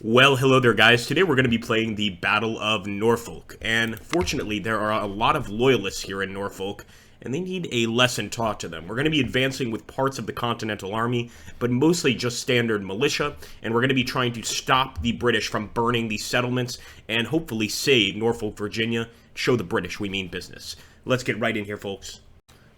Well, hello there, guys. Today we're going to be playing the Battle of Norfolk, and fortunately there are a lot of loyalists here in Norfolk, and they need a lesson taught to them. We're going to be advancing with parts of the Continental Army, but mostly just standard militia, and we're going to be trying to stop the British from burning these settlements, and hopefully save Norfolk, Virginia, show the British we mean business. Let's get right in here, folks.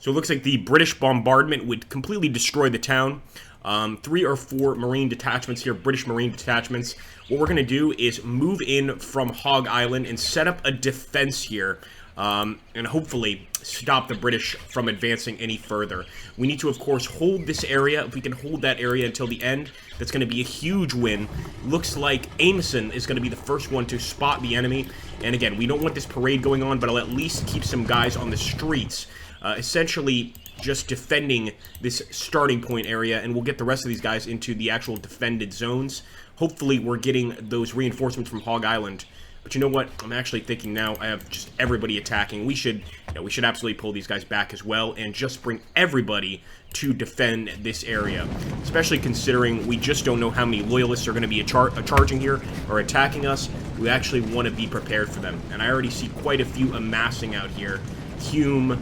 So it looks like the British bombardment would completely destroy the town. 3 or 4 Marine detachments here, British Marine detachments. What we're going to do is move in from Hog Island and set up a defense here, and hopefully stop the British from advancing any further. We need to, of course, hold this area. If we can hold that area until the end, that's going to be a huge win. Looks like Ameson is going to be the first one to spot the enemy. And again, we don't want this parade going on, but I'll at least keep some guys on the streets, essentially just defending this starting point area, and we'll get the rest of these guys into the actual defended zones. Hopefully we're getting those reinforcements from Hog Island. But you know what? I'm actually thinking now I have just everybody attacking. We should absolutely pull these guys back as well and just bring everybody to defend this area. Especially considering we just don't know how many loyalists are going to be charging here or attacking us. We actually want to be prepared for them. And I already see quite a few amassing out here. Hume,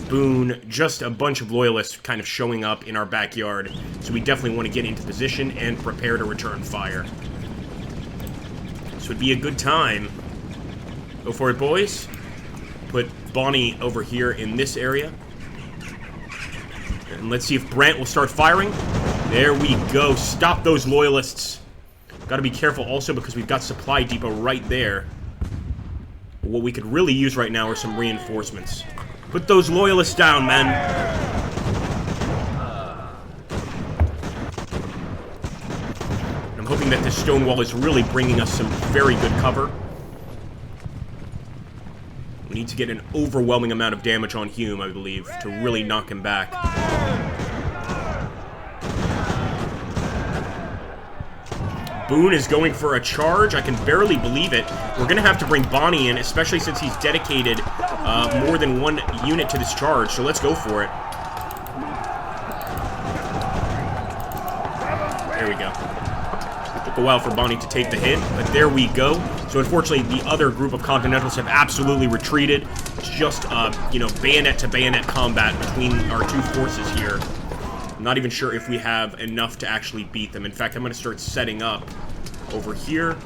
Boone, just a bunch of loyalists kind of showing up in our backyard. So we definitely want to get into position and prepare to return fire. This would be a good time. Go for it, boys. Put Bonnie over here in this area. And let's see if Brant will start firing. There we go. Stop those loyalists. Got to be careful also because we've got supply depot right there. What we could really use right now are some reinforcements. Put those loyalists down, man. I'm hoping that this stone wall is really bringing us some very good cover. We need to get an overwhelming amount of damage on Hume, I believe, to really knock him back. Boone is going for a charge. I can barely believe it. We're going to have to bring Bonnie in, especially since he's dedicated more than one unit to this charge. So let's go for it. There we go. Took a while for Bonnie to take the hit, but there we go. So unfortunately, the other group of Continentals have absolutely retreated. It's just, bayonet-to-bayonet combat between our two forces here. I'm not even sure if we have enough to actually beat them. In fact, I'm going to start setting up over here,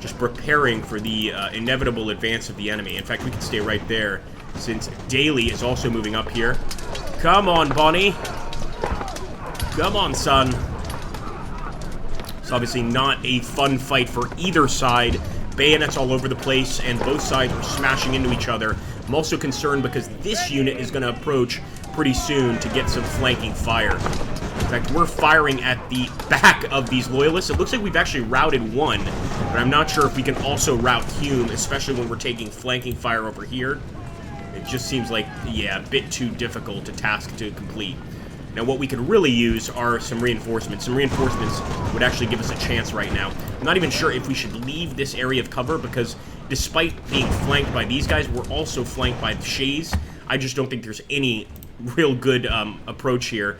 just preparing for the inevitable advance of the enemy. In fact, we can stay right there, since Daly is also moving up here. Come on, Bonnie. Come on, son. It's obviously not a fun fight for either side. Bayonets all over the place, and both sides are smashing into each other. I'm also concerned because this unit is going to approach pretty soon to get some flanking fire. In fact, we're firing at the back of these loyalists. It looks like we've actually routed one, but I'm not sure if we can also rout Hume, especially when we're taking flanking fire over here. It just seems like, yeah, a bit too difficult a task to complete. Now, what we could really use are some reinforcements. Some reinforcements would actually give us a chance right now. I'm not even sure if we should leave this area of cover, because despite being flanked by these guys, we're also flanked by the Shays. I just don't think there's any real good approach here,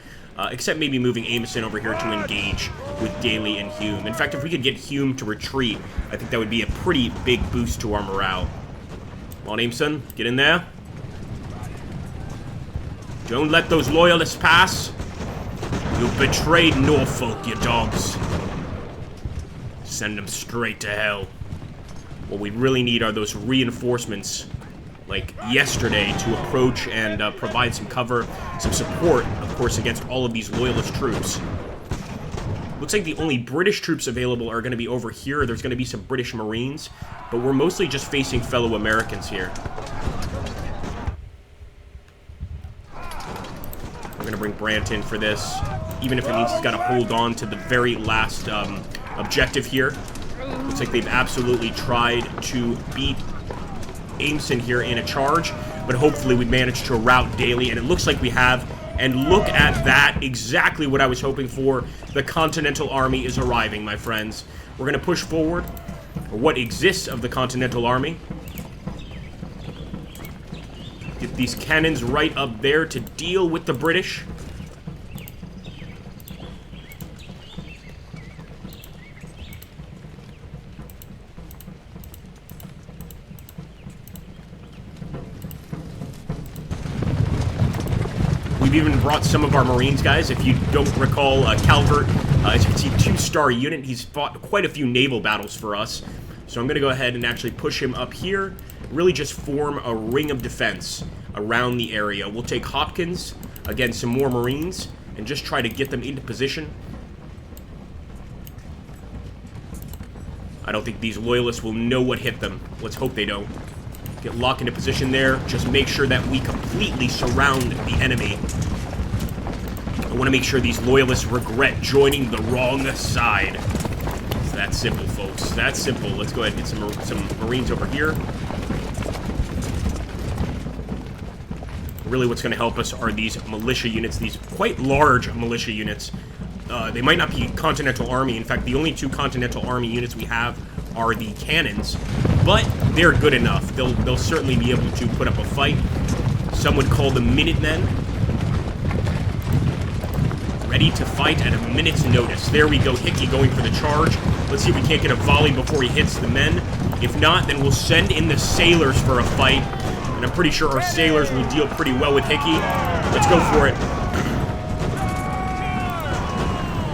except maybe moving Ameson over here to engage with Daly and Hume. In fact, if we could get Hume to retreat, I think that would be a pretty big boost to our morale. Come on, Ameson, get in there. Don't let those loyalists pass. You betrayed Norfolk, you dogs. Send them straight to hell. What we really need are those reinforcements, like yesterday, to approach and provide some cover, some support, of course, against all of these loyalist troops. Looks like the only British troops available are going to be over here. There's going to be some British Marines, but we're mostly just facing fellow Americans here. We're going to bring Brant in for this, even if it means he's got to hold on to the very last objective here. Looks like they've absolutely tried to beat Ameson here in a charge, but hopefully we managed to rout Daly, and it looks like we have. And look at that, exactly what I was hoping for. The Continental Army is arriving, my friends. We're going to push forward, or what exists of the Continental Army. Get these cannons right up there to deal with the British. We've even brought some of our Marines, guys. If you don't recall, Calvert, as you can see, 2-star unit. He's fought quite a few naval battles for us. So I'm going to go ahead and actually push him up here. Really just form a ring of defense around the area. We'll take Hopkins, again, some more Marines, and just try to get them into position. I don't think these loyalists will know what hit them. Let's hope they don't. Get locked into position there. Just make sure that we completely surround the enemy. I want to make sure these loyalists regret joining the wrong side. It's that simple, folks. That simple. Let's go ahead and get some Marines over here. Really what's going to help us are these militia units, these quite large militia units. They might not be Continental Army. In fact, the only 2 Continental Army units we have are the cannons, but they're good enough. They'll certainly be able to put up a fight. Some would call them Minutemen. Ready to fight at a minute's notice. There we go, Hickey going for the charge. Let's see if we can't get a volley before he hits the men. If not, then we'll send in the sailors for a fight. And I'm pretty sure our sailors will deal pretty well with Hickey. Let's go for it.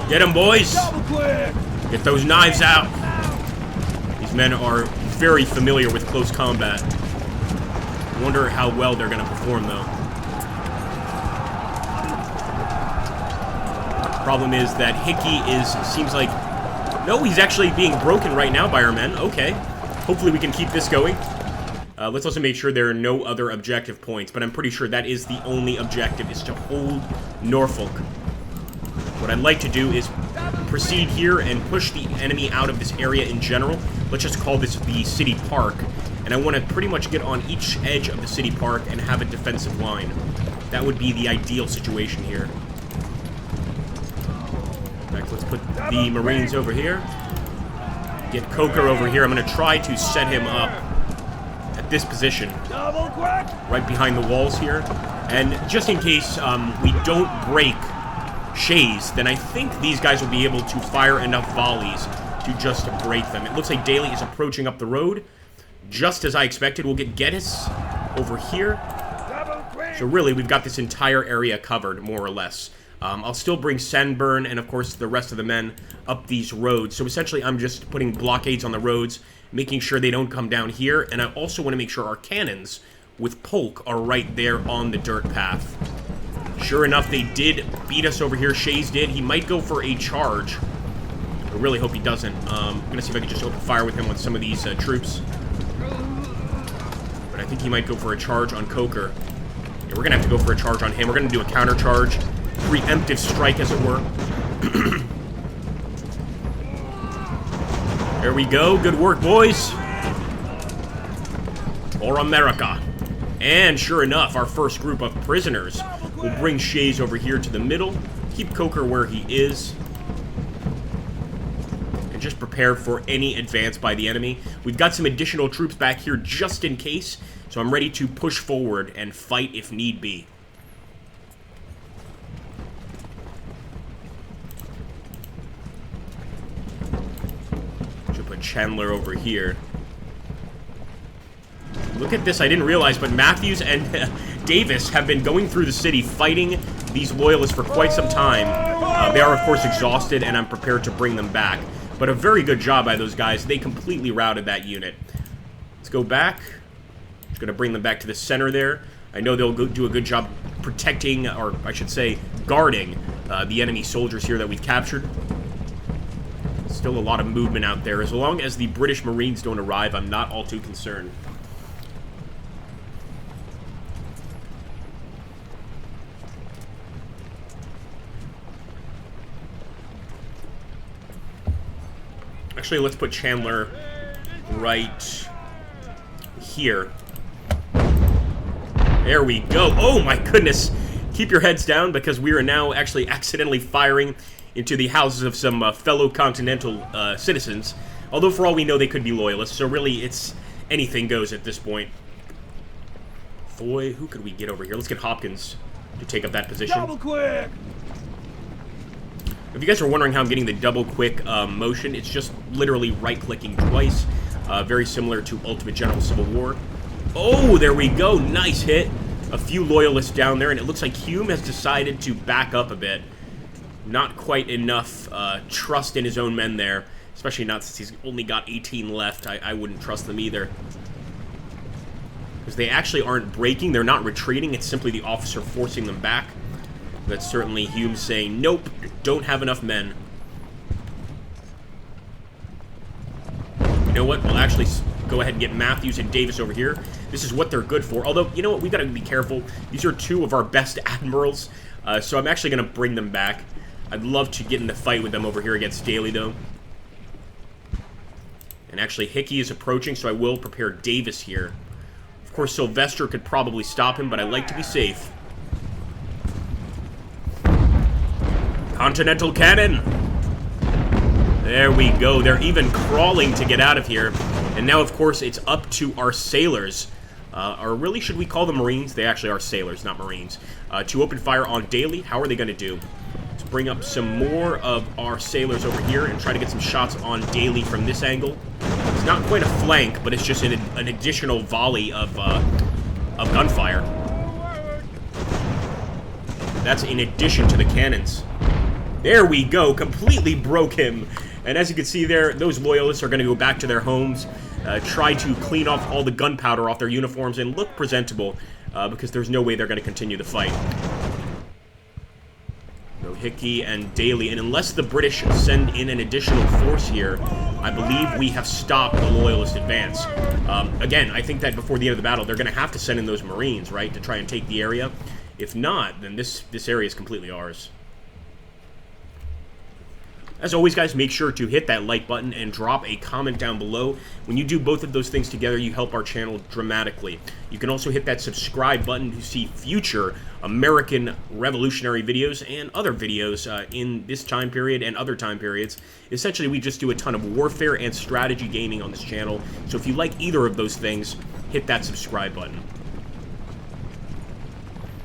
Get them, boys! Get those knives out! These men are very familiar with close combat. I wonder how well they're going to perform, though. Problem is that Hickey seems like... No, he's actually being broken right now by our men. Okay. Hopefully we can keep this going. Let's also make sure there are no other objective points, but I'm pretty sure that is the only objective, is to hold Norfolk. What I'd like to do is proceed here and push the enemy out of this area in general. Let's just call this the city park. And I want to pretty much get on each edge of the city park and have a defensive line. That would be the ideal situation here. In fact, let's put the Marines over here. Get Coker over here. I'm going to try to set him up at this position. Right behind the walls here. And just in case we don't break Shays, then I think these guys will be able to fire enough volleys to just break them. It looks like Daly is approaching up the road. Just as I expected, we'll get Geddes over here. So really, we've got this entire area covered, more or less. I'll still bring Sandburn and, of course, the rest of the men up these roads. So essentially, I'm just putting blockades on the roads, making sure they don't come down here. And I also want to make sure our cannons with Polk are right there on the dirt path. Sure enough, they did beat us over here. Shays did. He might go for a charge. I really hope he doesn't. I'm going to see if I can just open fire with him on some of these troops. But I think he might go for a charge on Coker. Yeah, we're going to have to go for a charge on him. We're going to do a counter charge. Preemptive strike, as it were. There we go. Good work, boys. For America. And sure enough, our first group of prisoners will bring Shays over here to the middle. Keep Coker where he is. And just prepare for any advance by the enemy. We've got some additional troops back here just in case. So I'm ready to push forward and fight if need be. Should put Chandler over here. Look at this, I didn't realize, but Matthews and Davis have been going through the city fighting these loyalists for quite some time. They are, of course, exhausted, and I'm prepared to bring them back. But a very good job by those guys. They completely routed that unit. Let's go back. Just going to bring them back to the center there. I know they'll do a good job protecting, or I should say, guarding the enemy soldiers here that we've captured. Still a lot of movement out there. As long as the British Marines don't arrive, I'm not all too concerned. Actually, let's put Chandler right here. There we go. Oh my goodness. Keep your heads down because we are now actually accidentally firing into the houses of some fellow Continental citizens. Although for all we know they could be loyalists, so really it's anything goes at this point. Foy, who could we get over here? Let's get Hopkins to take up that position. Double quick! If you guys are wondering how I'm getting the double-quick motion, it's just literally right-clicking twice. Very similar to Ultimate General Civil War. Oh, there we go. Nice hit. a few loyalists down there, and it looks like Hume has decided to back up a bit. Not quite enough trust in his own men there, especially not since he's only got 18 left. I wouldn't trust them either. Because they actually aren't breaking, they're not retreating, it's simply the officer forcing them back. That's certainly Hume saying, nope, don't have enough men. You know what, we'll actually go ahead and get Matthews and Davis over here. This is what they're good for, although, you know what, we gotta be careful. These are two of our best admirals, so I'm actually gonna bring them back. I'd love to get in the fight with them over here against Daly, though. And actually, Hickey is approaching, so I will prepare Davis here. Of course, Sylvester could probably stop him, but I like to be safe. Continental cannon! There we go. They're even crawling to get out of here. And now, of course, it's up to our sailors. Or really, should we call them Marines? They actually are sailors, not Marines. To open fire on Daly. How are they going to do? Let's bring up some more of our sailors over here and try to get some shots on Daly from this angle. It's not quite a flank, but it's just an additional volley of gunfire. That's in addition to the cannons. There we go, completely broke him. And as you can see there, those loyalists are going to go back to their homes, try to clean off all the gunpowder off their uniforms and look presentable, because there's no way they're going to continue the fight. So Hickey and Daly, and unless the British send in an additional force here, I believe we have stopped the loyalist advance. Again, I think that before the end of the battle, they're going to have to send in those Marines, right, to try and take the area. If not, then this area is completely ours. As always, guys, make sure to hit that like button and drop a comment down below. When you do both of those things together, you help our channel dramatically. You can also hit that subscribe button to see future American Revolutionary videos and other videos in this time period and other time periods. Essentially, we just do a ton of warfare and strategy gaming on this channel. So if you like either of those things, hit that subscribe button.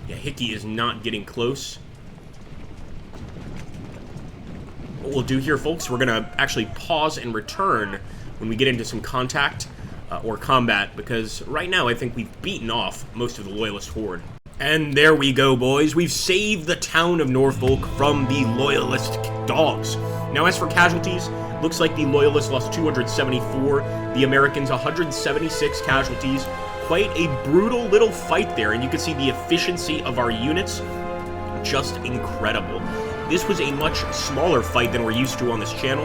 Yeah, Hickey is not getting close. What we'll do here, folks, we're going to actually pause and return when we get into some contact or combat, because right now I think we've beaten off most of the Loyalist horde. And there we go, boys. We've saved the town of Norfolk from the Loyalist dogs. Now, as for casualties, looks like the Loyalists lost 274, the Americans 176 casualties. Quite a brutal little fight there, and you can see the efficiency of our units. Just incredible. This was a much smaller fight than we're used to on this channel.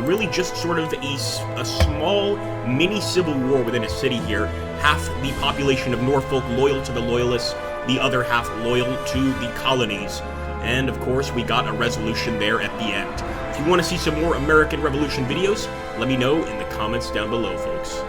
Really just sort of a small mini civil war within a city here. Half the population of Norfolk loyal to the Loyalists, the other half loyal to the colonies. And of course, we got a resolution there at the end. If you want to see some more American Revolution videos, let me know in the comments down below, folks.